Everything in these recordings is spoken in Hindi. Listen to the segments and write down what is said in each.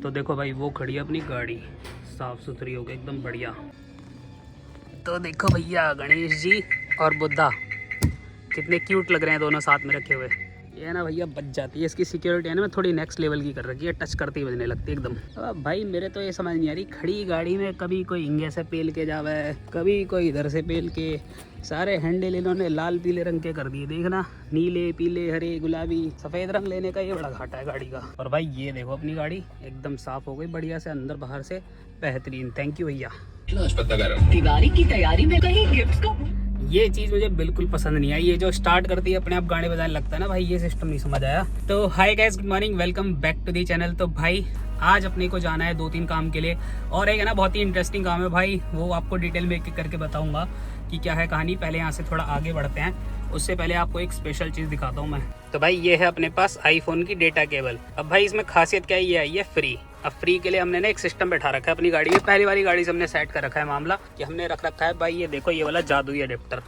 तो देखो भाई वो खड़ी है अपनी गाड़ी, साफ सुथरी हो गई एकदम बढ़िया। तो देखो भैया गणेश जी और बुद्धा कितने क्यूट लग रहे हैं दोनों साथ में रखे हुए। ये ना भैया बच जाती है, इसकी सिक्योरिटी है ना थोड़ी नेक्स्ट लेवल की कर रखी है, टच करती ही बजने लगती है एकदम। अब भाई मेरे तो ये समझ नहीं आ रही, खड़ी गाड़ी में कभी कोई इंगे से पेल के जावे, कभी कोई इधर से पेल के, सारे हैंडल इन्होंने लाल पीले रंग के कर दिए। देखना नीले पीले हरे गुलाबी सफ़ेद रंग लेने का ये बड़ा घाटा है गाड़ी का। और भाई ये देखो अपनी गाड़ी एकदम साफ़ हो गई बढ़िया से, अंदर बाहर से बेहतरीन। थैंक यू भैया। दिवाली की तैयारी में कहीं गिफ्ट को ये चीज़ मुझे बिल्कुल पसंद नहीं आई, ये जो स्टार्ट करती है अपने आप गाने बजाने लगता है ना भाई, ये सिस्टम नहीं समझ आया। तो hi guys, good morning, welcome back to the channel. तो भाई आज अपने को जाना है 2-3 काम के लिए, और एक है ना बहुत ही इंटरेस्टिंग काम है भाई, वो आपको डिटेल में एक करके बताऊंगा कि क्या है कहानी। पहले यहाँ से थोड़ा आगे बढ़ते हैं, उससे पहले आपको एक स्पेशल चीज़ दिखाता हूँ मैं। तो भाई ये है अपने पास आईफोन की डेटा केबल। अब भाई इसमें खासियत क्या है, ये आई है फ्री। अब फ्री के लिए हमने ना एक सिस्टम बैठा रखा है अपनी गाड़ी में, पहली वाली गाड़ी से हमने सेट कर रखा है मामला कि हमने रख रखा है भाई ये देखो ये वाला जादुई अडेप्टर।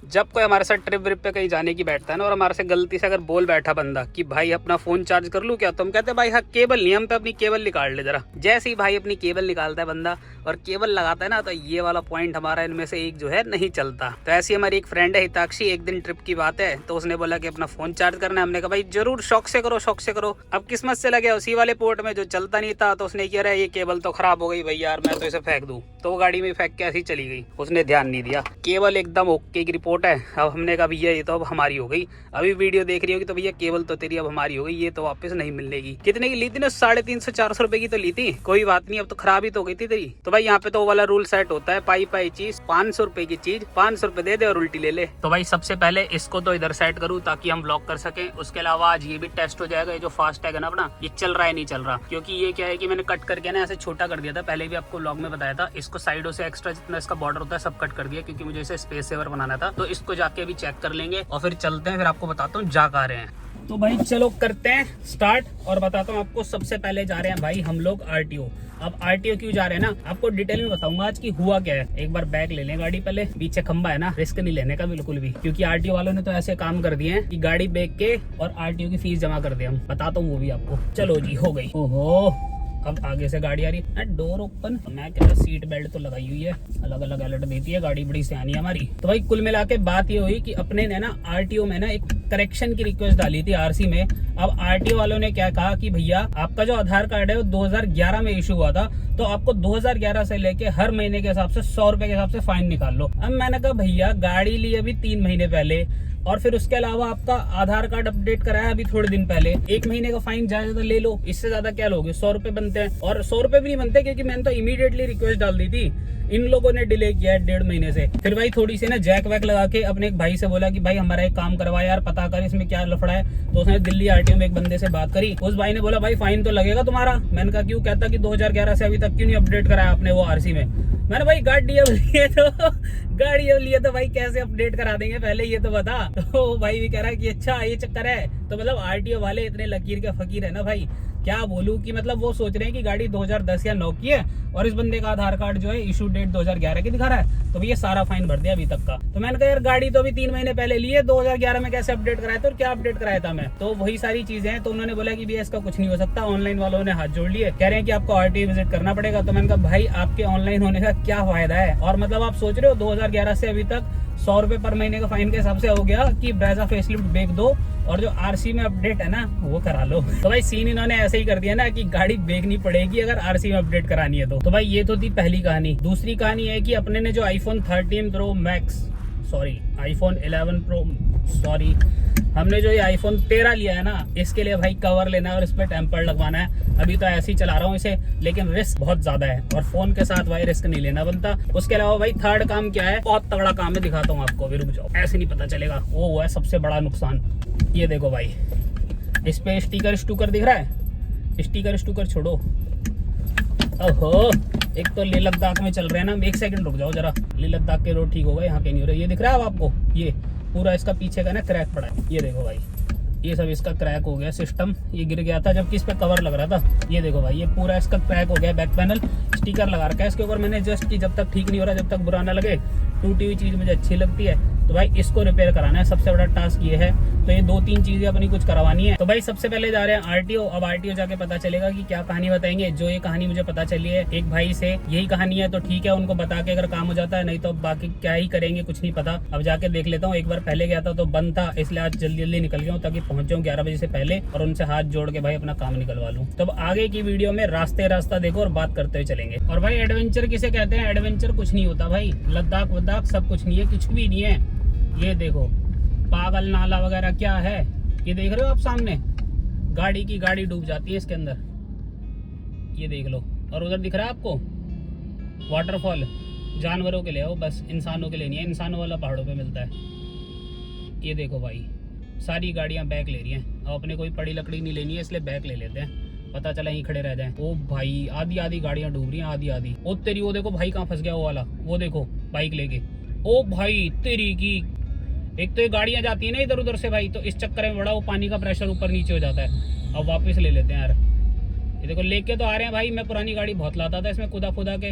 जब कोई हमारे साथ ट्रिप व्रिप पे कहीं जाने की बैठता है ना, और हमारे से गलती से अगर बोल बैठा बंदा कि भाई अपना फोन चार्ज कर लूँ क्या, तो हम कहते हैं भाई हाँ केबल नहीं, हम पे अपनी केबल निकाल ले जरा। जैसे ही भाई अपनी केबल निकालता है बंदा और केबल लगाता है ना, तो ये वाला पॉइंट हमारा इनमें से एक जो है नहीं चलता। तो ऐसी हमारी एक फ्रेंड है हिताक्षी, एक दिन ट्रिप की बात है, तो उसने बोला कि अपना फोन चार्ज करना है। हमने कहा भाई जरूर, शौक से करो शौक से करो। अब किस्मत से लगे उसी वाले पोर्ट में जो चलता नहीं था, तो उसने कह रहा है ये केबल तो खराब हो गई भाई यार, मैं तो इसे फेंक दूं। तो वो गाड़ी में फेंक के ऐसी चली गई, उसने ध्यान नहीं दिया। केबल एकदम ओके की रिपोर्ट है। अब हमने कहा भैया ये तो अब हमारी हो गई, अभी वीडियो देख रही होगी तो भैया केबल तो तेरी अब हमारी हो गई, ये तो वापस नहीं मिलेगी। कितने की ली थी ना, 350-400 रुपए की तो ली थी, कोई बात नहीं, अब तो खराब ही तो हो गई थी तेरी। तो भाई यहाँ पे तो वाला रूल सेट होता है, पाई चीज 500 रुपए की चीज 500 रुपए दे दे और उल्टी ले ले। तो भाई सबसे पहले इसको तो इधर सेट करूँ ताकि हम ब्लॉक कर सके। उसके अलावा आज ये भी टेस्ट हो जाएगा, ये जो फास्ट टैग है ना अपना, ये चल रहा है नहीं चल रहा, क्योंकि ये क्या है कि मैंने कट करके ना ऐसे छोटा कर दिया था, पहले भी आपको ब्लॉग में बताया था। इसको साइडों से एक्स्ट्रा जितना इसका बॉर्डर होता है सब कट कर दिया, क्योंकि मुझे इसे स्पेस सेवर बनाना था। तो इसको जाके अभी चेक कर लेंगे और फिर चलते हैं, फिर आपको बताता हूँ जा कहाँ रहे हैं। तो भाई चलो करते हैं स्टार्ट और बताता हूँ आपको। सबसे पहले जा रहे हैं भाई हम लोग आरटीओ। अब आरटीओ क्यों जा रहे हैं ना, आपको डिटेल में बताऊंगा आज की हुआ क्या है। एक बार बैग ले लें गाड़ी, पहले पीछे खंबा है ना, रिस्क नहीं लेने का बिल्कुल भी, क्योंकि आरटीओ वालों ने तो ऐसे काम कर दिए हैं कि गाड़ी बेच के और आरटीओ की फीस जमा कर दे। हम बताता हूँ वो भी आपको। चलो जी हो गई। ओहो अब आगे से गाड़ी आ रही है, डोर ओपन। मैं कह रहा सीट बेल्ट तो लगाई हुई है, अलग अलग अलर्ट देती है गाड़ी, बड़ी सियानी है हमारी। तो भाई कुल मिला के बात ये हुई कि अपने ने ना आरटीओ में ना एक करेक्शन की रिक्वेस्ट डाली थी आरसी में। अब आरटीओ वालों ने क्या कहा कि भैया आपका जो आधार कार्ड है वो 2011 में इशू हुआ था, तो आपको 2011 से लेके हर महीने के हिसाब से 100 रुपए के हिसाब से फाइन निकाल लो। अब मैंने कहा भैया गाड़ी ली अभी 3 महीने पहले, और फिर उसके अलावा आपका आधार कार्ड अपडेट कराया अभी थोड़े दिन पहले, 1 महीने का फाइन ज्यादा ले लो, इससे ज्यादा क्या लोगे। 100 रुपए बनते हैं, और 100 रुपए भी नहीं बनते, क्योंकि मैंने तो इमीडिएटली रिक्वेस्ट डाल दी थी, इन लोगों ने डिले किया है 1.5 महीने से। फिर भाई थोड़ी सी ना जैक वैक लगा के अपने एक भाई से बोला कि भाई हमारा एक काम करवा यार, पता कर इसमें क्या लफड़ा है। तो उसने दिल्ली आरटीओ में एक बंदे से बात करी, उस भाई ने बोला भाई फाइन तो लगेगा तुम्हारा। मैंने कहा क्यों, कहता कि 2011 से अभी तक क्यों नहीं अपडेट कराया आपने वो आरसी में। मैंने भाई गाड़ी अब लिए तो भाई कैसे अपडेट करा देंगे, पहले ये तो बता। तो भाई भी कह रहा है कि अच्छा ये चक्कर है। तो मतलब आरटीओ वाले इतने लकीर के फकीर है ना भाई, क्या बोलूं कि मतलब वो सोच रहे हैं कि गाड़ी 2010 या 9 की है, और इस बंदे का आधार कार्ड जो है इशू डेट 2011 की दिखा रहा है, तो भैया सारा फाइन भर दिया अभी तक का। तो मैंने कहा यार गाड़ी तो अभी 3 महीने पहले ली है, 2011 में कैसे अपडेट कराया था और क्या अपडेट कराया था मैं। तो वही सारी चीजें हैं। तो उन्होंने बोला कि भैया इसका कुछ नहीं हो सकता। ऑनलाइन वालों ने हाथ जोड़ लिए, कह रहे हैं कि आपको आरटीओ विजिट करना पड़ेगा। तो मैंने कहा भाई आपके ऑनलाइन होने का क्या फायदा है, और मतलब आप सोच रहे हो 2011 से अभी तक 100 रुपए पर महीने का फाइन के हिसाब से हो गया कि ब्रेजा फेसलिफ्ट बेच दो और जो आरसी में अपडेट है ना वो करा लो। तो भाई सीन इन्होंने ऐसे ही कर दिया ना कि गाड़ी बेचनी पड़ेगी अगर आरसी में अपडेट करानी है तो भाई ये तो थी पहली कहानी। दूसरी कहानी है कि अपने ने जो iPhone 13 pro max, sorry iPhone 11 pro, sorry हमने जो ये आईफोन 13 लिया है ना, इसके लिए भाई कवर लेना है और इस पे टेम्पर लगवाना है। अभी तो ऐसे ही चला रहा हूँ इसे, लेकिन रिस्क बहुत ज्यादा है, और फोन के साथ भाई रिस्क नहीं लेना बनता। उसके अलावा भाई थर्ड काम क्या है, बहुत तगड़ा काम है, दिखाता हूँ आपको, रुक जाओ, ऐसे नहीं पता चलेगा। वो है सबसे बड़ा नुकसान, ये देखो भाई इस पे स्टिकर दिख रहा है, स्टिकर छोड़ो। ओहो एक तो लेह लद्दाख में चल रहे हैं ना, 1 सेकंड रुक जाओ जरा, लेह लद्दाख के रोड ठीक हो गए, यहाँ के नहीं हो रहे। ये दिख रहा है आपको, ये पूरा इसका पीछे का ना क्रैक पड़ा है, ये देखो भाई ये सब इसका क्रैक हो गया सिस्टम, ये गिर गया था जबकि इस पे कवर लग रहा था। ये देखो भाई ये पूरा इसका क्रैक हो गया, बैक पैनल स्टिकर लगा रखा है इसके ऊपर मैंने जस्ट कि जब तक ठीक नहीं हो रहा, जब तक बुरा ना लगे, टूटी हुई चीज़ मुझे अच्छी लगती है, तो तो भाई इसको रिपेयर कराना है, सबसे बड़ा टास्क ये है। तो ये 2-3 चीजें अपनी कुछ करवानी है। तो भाई सबसे पहले जा रहे हैं आरटीओ। अब आरटीओ जाके पता चलेगा कि क्या कहानी बताएंगे। जो ये कहानी मुझे पता चली है एक भाई से, यही कहानी है तो ठीक है, उनको बता के अगर काम हो जाता है, नहीं तो बाकी क्या ही करेंगे कुछ नहीं पता। अब जाके देख लेता हूँ। एक बार पहले गया था तो बंद था, इसलिए आज जल्दी जल्दी निकल गया हूँ ताकि पहुंच जाऊँ 11 बजे से पहले और उनसे हाथ जोड़ के भाई अपना काम निकलवा लूँ। तब आगे की वीडियो में रास्ता देखो और बात करते हुए चलेंगे। और भाई एडवेंचर किसे कहते हैं? एडवेंचर कुछ नहीं होता भाई, लद्दाख वद्दाख सब कुछ नहीं है, कुछ भी नहीं है। ये देखो पागल नाला वगैरह क्या है, ये देख रहे हो आप सामने, गाड़ी डूब जाती है इसके अंदर, ये देख लो। और उधर दिख रहा है आपको वाटरफॉल, जानवरों के लिए हो बस, इंसानों के लिए नहीं है। इंसानों वाला पहाड़ों पे मिलता है। ये देखो भाई सारी गाड़ियां बैक ले रही हैं। अब अपने कोई पड़ी लकड़ी नहीं लेनी है, इसलिए बैक ले लेते हैं, पता चला यहीं खड़े रह जाएं। ओ भाई आधी गाड़ियां डूब रही हैं, आधी। ओ तेरी, वो देखो भाई कहाँ फंस गया वो वाला, वो देखो बाइक लेके। ओ भाई तेरी की, एक तो ये गाड़ियां जाती है ना इधर उधर से भाई, तो इस चक्कर में बड़ा वो पानी का प्रेशर ऊपर नीचे हो जाता है। अब वापस ले लेते हैं यार। ये देखो लेके तो आ रहे हैं भाई, मैं पुरानी गाड़ी बहुत लाता था इसमें खुदा के,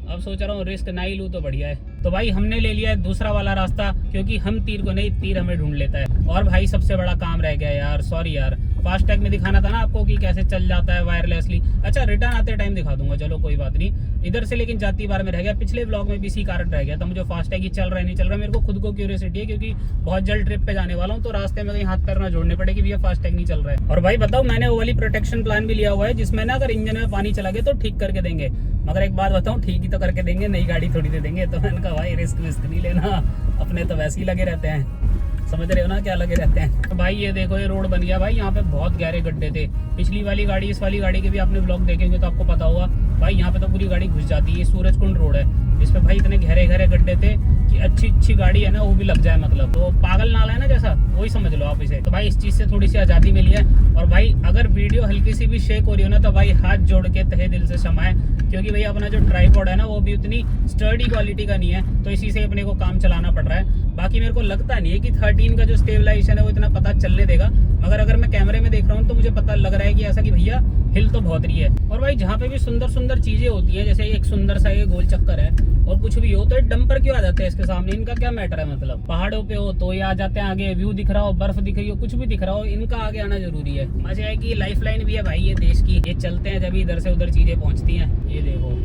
अब सोच रहा हूँ रिस्क ना ही लूँ तो बढ़िया है। तो भाई हमने ले लिया है दूसरा वाला रास्ता, क्योंकि हम तीर को नहीं, तीर हमें ढूंढ लेता है। और भाई सबसे बड़ा काम रह गया यार, सॉरी यार, फास्टैग में दिखाना था ना आपको कि कैसे चल जाता है वायरलेसली। अच्छा रिटर्न आते टाइम दिखा दूंगा, चलो कोई बात नहीं इधर से, लेकिन जाती बार में रह गया। पिछले ब्लॉग में भी इसी कारण रह गया था, मुझे फास्टैग ही चल रहा है नहीं चल रहा। मेरे को खुद को क्यूरियोसिटी है, क्योंकि बहुत जल्द ट्रिप पे जाने वाला हूँ, तो रास्ते में कहीं हाथ पैर ना जोड़ने पड़े कि भैया फास्टैग नहीं चल रहा है। और भाई बताओ, मैंने वो वाली प्रोटेक्शन प्लान भी लिया हुआ है, जिसमें ना अगर इंजन में पानी चला गया तो ठीक करके देंगे। मगर एक बात बताऊँ, ठीक ही तो करके देंगे, नई गाड़ी थोड़ी दे देंगे। तो मैंने कहा भाई रिस्क नहीं लेना, अपने तो वैसे ही लगे रहते हैं, समझ रहे हो ना क्या लगे रहते हैं। तो भाई ये देखो ये रोड बन गया भाई, यहाँ पे बहुत गहरे गड्ढे थे। पिछली वाली गाड़ी इस वाली गाड़ी के भी आपने ब्लॉग देखेंगे तो आपको पता होगा भाई, यहाँ पे तो पूरी गाड़ी घुस जाती है। सूरजकुंड रोड है, इस पे भाई इतने गहरे गड्ढे थे कि अच्छी गाड़ी है ना वो भी लग जाए, मतलब तो पागल नाला है ना जैसा, वही समझ लो आप इसे। तो भाई इस चीज से थोड़ी सी आजादी मिली है। और भाई अगर वीडियो हल्की सी भी शेक हो रही हो ना, तो भाई हाथ जोड़ के तहे दिल से क्षमा, क्योंकि भाई अपना जो ट्राइपॉड है ना वो भी उतनी स्टर्डी क्वालिटी का नहीं है, तो इसी से अपने को काम चलाना पड़ रहा है। बाकी मेरे को लगता नहीं है कि 13 का जो स्टेबलाइजेशन है वो इतना पता चलने देगा, मगर अगर मैं कैमरे में देख रहा हूँ तो मुझे पता लग रहा है कि ऐसा कि भैया हिल तो बहुत रही है। और भाई जहाँ पे भी सुंदर चीजें होती हैं, जैसे एक सुंदर सा ये गोल चक्कर है और कुछ भी हो, तो ये डंपर क्यों आ जाते हैं इसके सामने? इनका क्या मैटर है? मतलब पहाड़ों पे हो तो ये आ जाते हैं आगे, व्यू दिख रहा हो, बर्फ दिख रही हो, कुछ भी दिख रहा हो, इनका आगे आना जरूरी है। मजा है कि लाइफ लाइन भी है भाई ये देश की, ये चलते हैं जब इधर से उधर चीजें पहुंचती हैं। ये देखो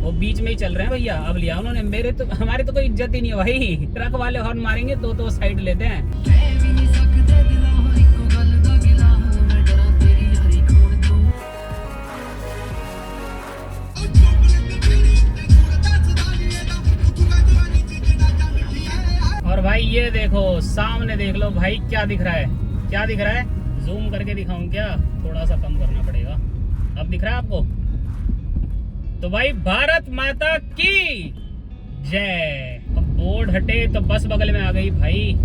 वो बीच में ही चल रहे हैं भैया, अब लिया उन्होंने, मेरे तो हमारे तो कोई इज्जत ही नहीं है भाई। ट्रक वाले हॉर्न मारेंगे तो साइड लेते हैं। और भाई ये देखो सामने देख लो भाई, क्या दिख रहा है? क्या दिख रहा है? जूम करके दिखाऊं क्या? थोड़ा सा कम करना पड़ेगा। अब दिख रहा है आपको? तो भाई भारत माता की जय। अब बोर्ड हटे तो बस बगल में आ गई भाई।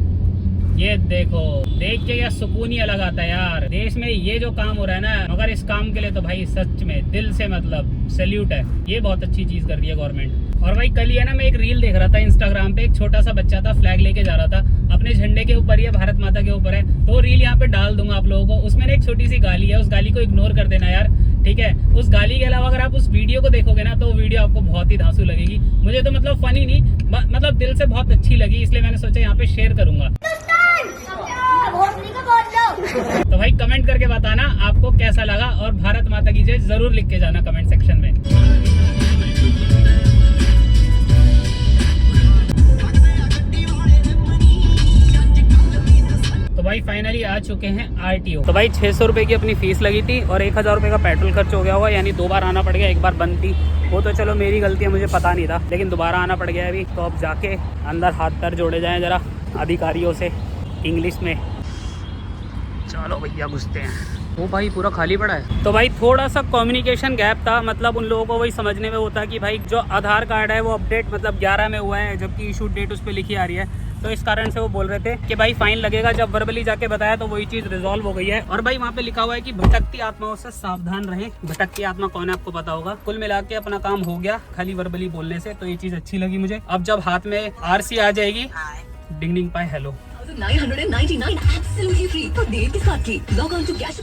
ये देखो, देख के क्या सुकून ही अलग आता है यार। देश में ये जो काम हो रहा है ना, मगर इस काम के लिए तो भाई सच में दिल से मतलब सैल्यूट है। ये बहुत अच्छी चीज कर रही है गवर्नमेंट। और भाई कल ही है ना, मैं एक रील देख रहा था इंस्टाग्राम पे, एक छोटा सा बच्चा था, फ्लैग लेके जा रहा था, अपने झंडे के ऊपर ही है, भारत माता के ऊपर है। तो रील यहाँ पे डाल दूंगा आप लोगों को। उसमें एक छोटी सी गाली है, उस गाली को इग्नोर कर देना यार, ठीक है? उस गाली के अलावा अगर आप उस वीडियो को देखोगे ना, तो वीडियो आपको बहुत ही धांसू लगेगी। मुझे तो मतलब फनी नहीं, मतलब दिल से बहुत अच्छी लगी, इसलिए मैंने सोचा यहाँ पे शेयर करूंगा। तो भाई कमेंट करके बताना आपको कैसा लगा, और भारत माता की जय जरूर लिख के जाना कमेंट सेक्शन में। तो भाई फाइनली आ चुके हैं आरटीओ। तो भाई 600 रुपये की अपनी फीस लगी थी और 1000 रुपये का पेट्रोल खर्च हो गया होगा, यानी 2 बार आना पड़ गया। एक बार बंद थी, वो तो चलो मेरी गलती है, मुझे पता नहीं था, लेकिन दोबारा आना पड़ गया अभी। तो अब जाके अंदर हाथ पैर जोड़े जाएं जरा अधिकारियों से इंग्लिश में। चलो भैया घुसते हैं। वो भाई पूरा खाली पड़ा है। तो भाई थोड़ा सा कम्युनिकेशन गैप था, मतलब उन लोगों को वही समझने में होता कि भाई जो आधार कार्ड है वो अपडेट मतलब 11 में हुआ है, जबकि इशू डेट उस पर लिखी आ रही है। तो इस कारण से वो बोल रहे थे कि भाई फाइन लगेगा। जब वर्बली जाके बताया तो वही चीज़ रिजॉल्व हो गई है। और भाई वहाँ पे लिखा हुआ है कि भटकती आत्माओं से सावधान रहें। भटकती आत्मा कौन है आपको पता होगा। कुल मिला के अपना काम हो गया खाली वर्बली बोलने से, तो ये चीज़ अच्छी लगी मुझे। अब जब हाथ में आरसी आ जाएगी, डिंग डिंग पाए हेलो 999 absolutely free। तो देर किस बात की? लॉग ऑन टू कैश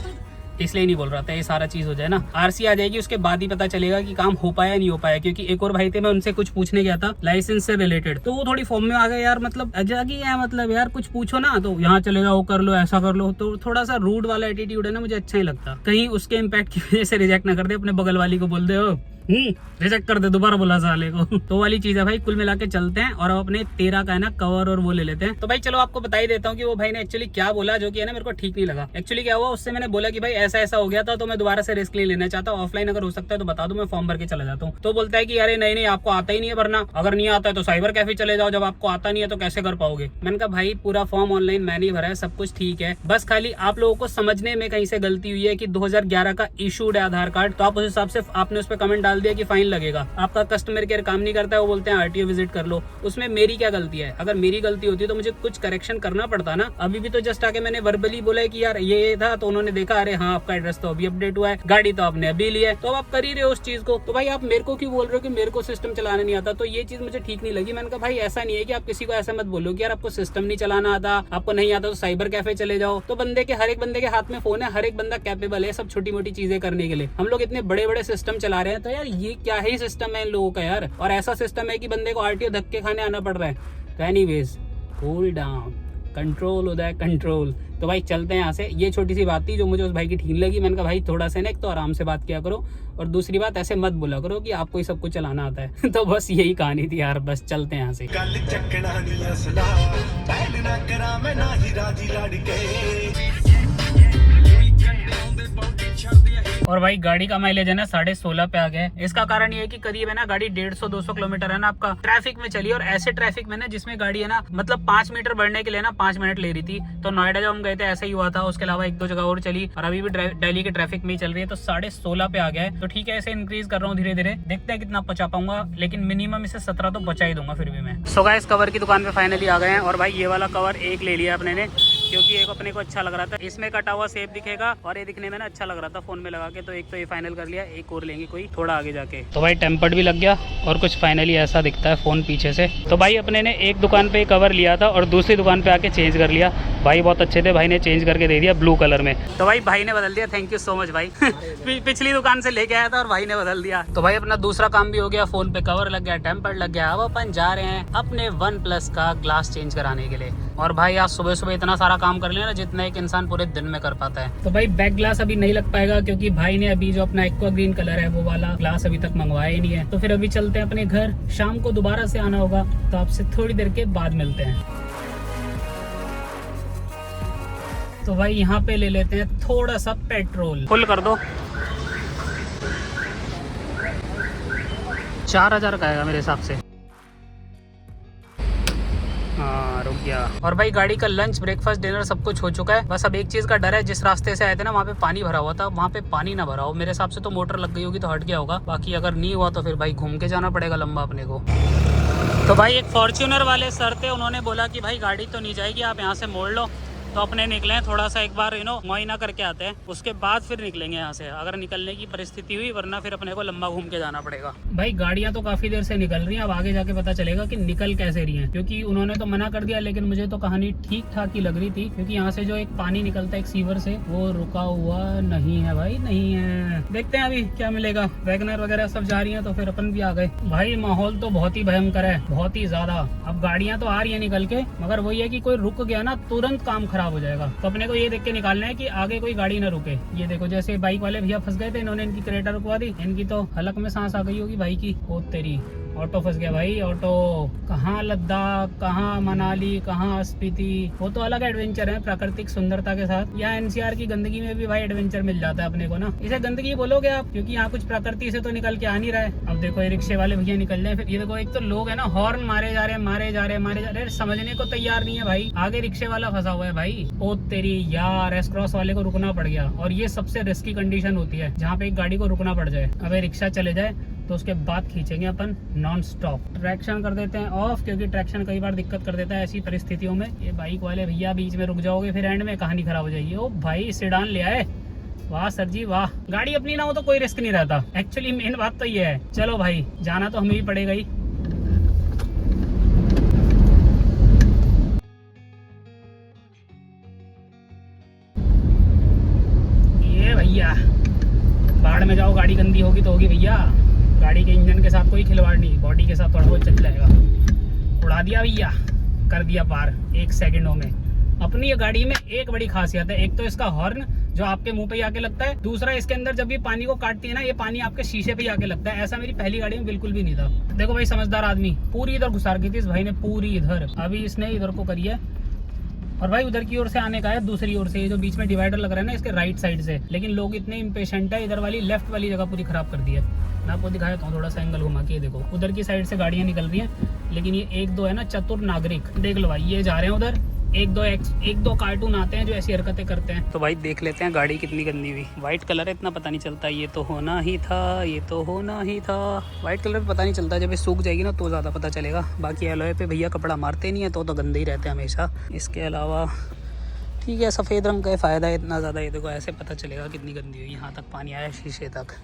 इसलिए नहीं बोल रहा था, ये सारा चीज हो जाए ना, आरसी आ जाएगी उसके बाद ही पता चलेगा कि काम हो पाया नहीं हो पाया। क्योंकि एक और भाई थे, मैं उनसे कुछ पूछने गया था लाइसेंस से रिलेटेड, तो वो थोड़ी फॉर्म में आ गए यार, मतलब अजब ही है, मतलब यार कुछ पूछो ना तो यहाँ चले जाओ, कर लो, ऐसा कर लो, तो थोड़ा सा रूड वाला एटीट्यूड है ना, मुझे अच्छा नहीं लगता। कहीं उसके इम्पैक्ट की वजह से रिजेक्ट ना कर दे, अपने बगल वाली को बोल दे हो रिजेक्ट कर दे, दोबारा बोला साले को। तो वाली चीज है भाई। कुल मिला के चलते हैं और अब अपने 13 का है ना कवर और वो ले लेते हैं। तो भाई चलो आपको बता ही देता हूँ कि वो भाई ने एक्चुअली क्या बोला, जो कि है ना मेरे को ठीक नहीं लगा। एक्चुअली क्या हुआ, उससे मैंने बोला कि भाई ऐसा ऐसा हो गया था, तो मैं दोबारा से रिस्क नहीं लेना चाहता, ऑफलाइन अगर हो सकता है तो बता दो, मैं फॉर्म भर के चला जाता हूँ। तो बोलता है कि अरे नहीं नहीं, आपको आता ही नहीं है भरना, अगर नहीं आता है तो साइबर कैफे चले जाओ, जब आपको आता नहीं है तो कैसे कर पाओगे। मैंने कहा भाई पूरा फॉर्म ऑनलाइन मैंने ही भरा है, सब कुछ ठीक है, बस खाली आप लोगों को समझने में कहीं से गलती हुई है कि 2011 का इशूड है आधार कार्ड, तो आप उस हिसाब से आपने उस पर कमेंट डाल दिया कि फाइन लगेगा। आपका कस्टमर केयर काम नहीं करता है, वो बोलते हैं आरटीओ विजिट कर लो। उसमें मेरी क्या गलती है? अगर मेरी गलती होती तो मुझे कुछ करेक्शन करना पड़ता ना। अभी भी तो जस्ट आके मैंने वर्बली बोला है कि यार ये था, तो उन्होंने देखा अरे हाँ आपका एड्रेस तो अभी अपडेट हुआ है, गाड़ी तो आपने अभी ली है, तो आप कर ही रहे हो उस चीज को। तो भाई आप मेरे को क्यों बोल रहे हो कि मेरे को सिस्टम चलाना नहीं आता? तो ये चीज मुझे ठीक नहीं लगी। मैंने कहा भाई ऐसा नहीं है कि आप किसी को ऐसा मत बोलो कि यार आपको सिस्टम नहीं चलाना आता, आपको नहीं आता तो साइबर कैफे चले जाओ। तो बंदे के हर एक बंदे के हाथ में फोन है, हर एक बंदा कैपेबल है सब छोटी मोटी चीजें करने के लिए। हम लोग इतने बड़े बड़े सिस्टम चला रहे हैं, तो यार ये क्या ही सिस्टम है इन लोगों का यार। और ऐसा सिस्टम है कि बंदे को आरटीओ धक्के खाने आना पड़ रहा है। तो एनीवेज कूल डाउन, कंट्रोल होता है कंट्रोल। तो भाई चलते हैं यहाँ से। ये छोटी सी बात थी जो मुझे उस भाई की ठीक लगी। मैंने कहा भाई थोड़ा सा ना, एक तो आराम से बात किया करो, और दूसरी बात ऐसे मत बोला करो कि आपको ही सब कुछ चलाना आता है। तो बस यही कहानी थी यार, बस चलते हैं यहाँ से। और भाई गाड़ी का माइलेज है ना 16.5 पे आ गया है। इसका कारण ये है कि करीब है ना गाड़ी 150-200 किलोमीटर है ना आपका ट्रैफिक में चली, और ऐसे ट्रैफिक में ना जिसमें गाड़ी है ना मतलब 5 मीटर बढ़ने के लिए ना 5 मिनट ले रही थी। तो नोएडा जब हम गए थे ऐसा ही हुआ था, उसके अलावा 1-2 जगह और चली, और अभी भी दिल्ली के ट्रैफिक में ही चल रही है। तो 16.5 पे आ गया है। तो ठीक है, ऐसे इंक्रीज कर रहा हूँ धीरे धीरे, देखते हैं कितना पहुंचा पाऊंगा, लेकिन मिनिमम इसे 17 तो बचा ही दूंगा फिर भी मैं। सो गाइस कवर की दुकान पे फाइनली आ गए हैं, और भाई ये वाला कवर एक ले लिया अपने ने, क्योंकि एक अपने को अच्छा लग रहा था, इसमें कटा हुआ सेप दिखेगा और ये दिखने में ना अच्छा लग रहा था फोन में लगा के। तो एक तो ये फाइनल कर लिया, एक और लेंगे कोई थोड़ा आगे जाके। तो भाई टेम्पर्ड भी लग गया, और कुछ फाइनली ऐसा दिखता है फोन पीछे से। तो भाई अपने ने एक दुकान पे कवर लिया था और दूसरी दुकान पे आके चेंज कर लिया। भाई बहुत अच्छे थे, भाई ने चेंज करके दे दिया ब्लू कलर में। तो भाई ने बदल दिया, थैंक यू सो मच भाई। पिछली दुकान से लेके आया था और भाई ने बदल दिया। तो भाई अपना दूसरा काम भी हो गया, फोन पे कवर लग गया, टेम्पर्ड लग गया। अब अपन जा रहे हैं अपने OnePlus का ग्लास चेंज कराने के लिए। और भाई आज सुबह सुबह इतना सारा काम कर लिया ना जितना एक इंसान पूरे दिन में कर पाता है। तो भाई बैक ग्लास अभी नहीं लग पाएगा, क्योंकि भाई ने अभी जो अपना एक्वा ग्रीन कलर है वो वाला ग्लास अभी तक मंगवाया ही नहीं है। तो फिर अभी चलते हैं अपने घर, शाम को दोबारा से आना होगा, तो आपसे थोड़ी देर के बाद मिलते हैं। तो भाई यहाँ पे ले लेते हैं थोड़ा सा पेट्रोल, फुल कर दो। 4000 का आएगा मेरे हिसाब से। हाँ रुक गया। और भाई गाड़ी का लंच ब्रेकफास्ट डिनर सब कुछ हो चुका है। बस अब एक चीज का डर है, जिस रास्ते से आए थे ना वहाँ पे पानी भरा हुआ था, वहाँ पे पानी ना भरा हो। मेरे हिसाब से तो मोटर लग गई होगी तो हट गया होगा, बाकी अगर नहीं हुआ तो फिर भाई घूम के जाना पड़ेगा लंबा अपने को। तो भाई एक फॉर्च्यूनर वाले सर थे, उन्होंने बोला कि भाई गाड़ी तो नहीं जाएगी, आप यहाँ से मोड़ लो। तो अपने निकले हैं, थोड़ा सा एक बार मुआयना करके आते हैं, उसके बाद फिर निकलेंगे यहाँ से, अगर निकलने की परिस्थिति हुई, वरना फिर अपने को लंबा घूम के जाना पड़ेगा। भाई गाड़ियाँ तो काफी देर से निकल रही हैं, अब आगे जाके पता चलेगा कि निकल कैसे रही हैं, क्योंकि उन्होंने तो मना कर दिया, लेकिन मुझे तो कहानी ठीक ठाक ही लग रही थी। क्योंकि यहाँ से जो एक पानी निकलता है एक सीवर से, वो रुका हुआ नहीं है भाई, नहीं है। देखते हैं अभी क्या मिलेगा। वैगनर वगैरह सब जा रही है, तो फिर अपन भी आ गए। भाई माहौल तो बहुत ही भयंकर है, बहुत ही ज्यादा। अब गाड़ियाँ तो आ रही है निकल के, मगर वही है कि कोई रुक गया ना तुरंत काम खराब हो जाएगा। तो अपने को ये देख के निकालना है कि आगे कोई गाड़ी ना रुके। ये देखो जैसे बाइक वाले भैया फंस गए थे, इन्होंने इनकी क्रेटा रुकवा दी, इनकी तो हलक में सांस आ गई होगी भाई की। ओ तेरी, ऑटो फंस गया भाई, ऑटो। कहाँ लद्दाख, कहाँ मनाली, कहाँ स्पीति, वो तो अलग एडवेंचर है प्राकृतिक सुंदरता के साथ। यहाँ एनसीआर की गंदगी में भी भाई एडवेंचर मिल जाता है अपने को ना। इसे गंदगी बोलोगे आप, क्योंकि यहाँ कुछ प्रकृति से तो निकल के आ नहीं रहा है। अब देखो ये रिक्शे वाले भैया निकल जाए, फिर ये देखो एक तो लोग है ना हॉर्न मारे जा रहे हैं, मारे जा रहे हैं, मारे जा रहे हैं, समझने को तैयार नहीं है भाई। आगे रिक्शे वाला फंसा हुआ है भाई। ओ तेरी यार, एस क्रॉस वाले को रुकना पड़ गया। और ये सबसे रिस्की कंडीशन होती है, जहाँ पे एक गाड़ी को रुकना पड़ जाए। अब रिक्शा चले जाए तो उसके बाद खींचेंगे अपन नॉन स्टॉप। ट्रैक्शन कर देते हैं ऑफ, क्योंकि ट्रैक्शन कई बार दिक्कत कर देता है ऐसी परिस्थितियों में। ये बाइक वाले भैया बीच में रुक जाओगे, फिर एंड में कहानी खराब हो जाएगी। ओ भाई सेडान ले आए, वाह सर जी वाह। गाड़ी अपनी ना हो तो कोई रिस्क नहीं रहता, एक्चुअली मेन बात तो ये है। चलो भाई जाना तो हमें भी पड़ेगा ही। भाड़ में जाओ, गाड़ी गंदी होगी तो होगी भैया। गाड़ी के इंजन के साथ कोई खिलवाड़ नहीं, बॉडी के साथ थोड़ा बहुत चल जाएगा। उड़ा दिया भैया, कर दिया पार 1 सेकंडों में। अपनी ये गाड़ी में एक बड़ी खासियत है, एक तो इसका हॉर्न जो आपके मुंह पे ही आके लगता है, दूसरा इसके अंदर जब ये पानी को काटती है ना, ये पानी आपके शीशे पे ही आके लगता है। ऐसा मेरी पहली गाड़ी में बिल्कुल भी नहीं था। देखो भाई, समझदार आदमी पूरी इधर घुसा रखी थी इस भाई ने, पूरी इधर। अभी इसने इधर को करी है, और भाई उधर की ओर से आने का है, दूसरी ओर से। ये जो बीच में डिवाइडर लग रहा है ना, इसके राइट साइड से। लेकिन लोग इतने इम्पेशेंट है, इधर वाली लेफ्ट वाली जगह पूरी खराब कर दी है। मैं आपको दिखा देता हूँ थोड़ा सा एंगल घुमा के। देखो उधर की साइड से गाड़ियाँ निकल रही हैं, लेकिन ये 1-2 है ना चतुर नागरिक, देख लो भाई, ये जा रहे हैं उधर। 1-2 कार्टून आते हैं जो ऐसी हरकतें करते हैं। तो भाई देख लेते हैं गाड़ी कितनी गंदी हुई। व्हाइट कलर है, इतना पता नहीं चलता। ये तो होना ही था, ये तो होना ही था। व्हाइट कलर पता नहीं चलता, जब ये सूख जाएगी ना तो ज़्यादा पता चलेगा। बाकी एलॉय पे भैया कपड़ा मारते नहीं है, तो गंदे ही रहते हैं हमेशा। इसके अलावा ठीक है, सफ़ेद रंग का फ़ायदा है इतना ज़्यादा। ये देखो ऐसे पता चलेगा कितनी गंदी हुई। यहाँ तक पानी आया शीशे तक।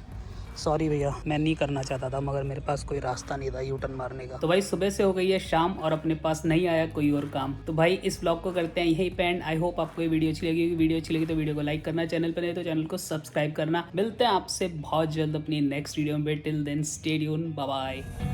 सॉरी भैया, मैं नहीं करना चाहता था, मगर मेरे पास कोई रास्ता नहीं था यू टर्न मारने का। तो भाई सुबह से हो गई है शाम और अपने पास नहीं आया कोई और काम। तो भाई इस ब्लॉग को करते हैं यहीं पे एंड। आई होप आपको ये वीडियो अच्छी लगी। वीडियो अच्छी लगी तो वीडियो को लाइक करना, चैनल पर नहीं तो चैनल को सब्सक्राइब करना। मिलते हैं आपसे बहुत जल्द अपनी नेक्स्ट वीडियो में। Till then stay tuned, bye bye.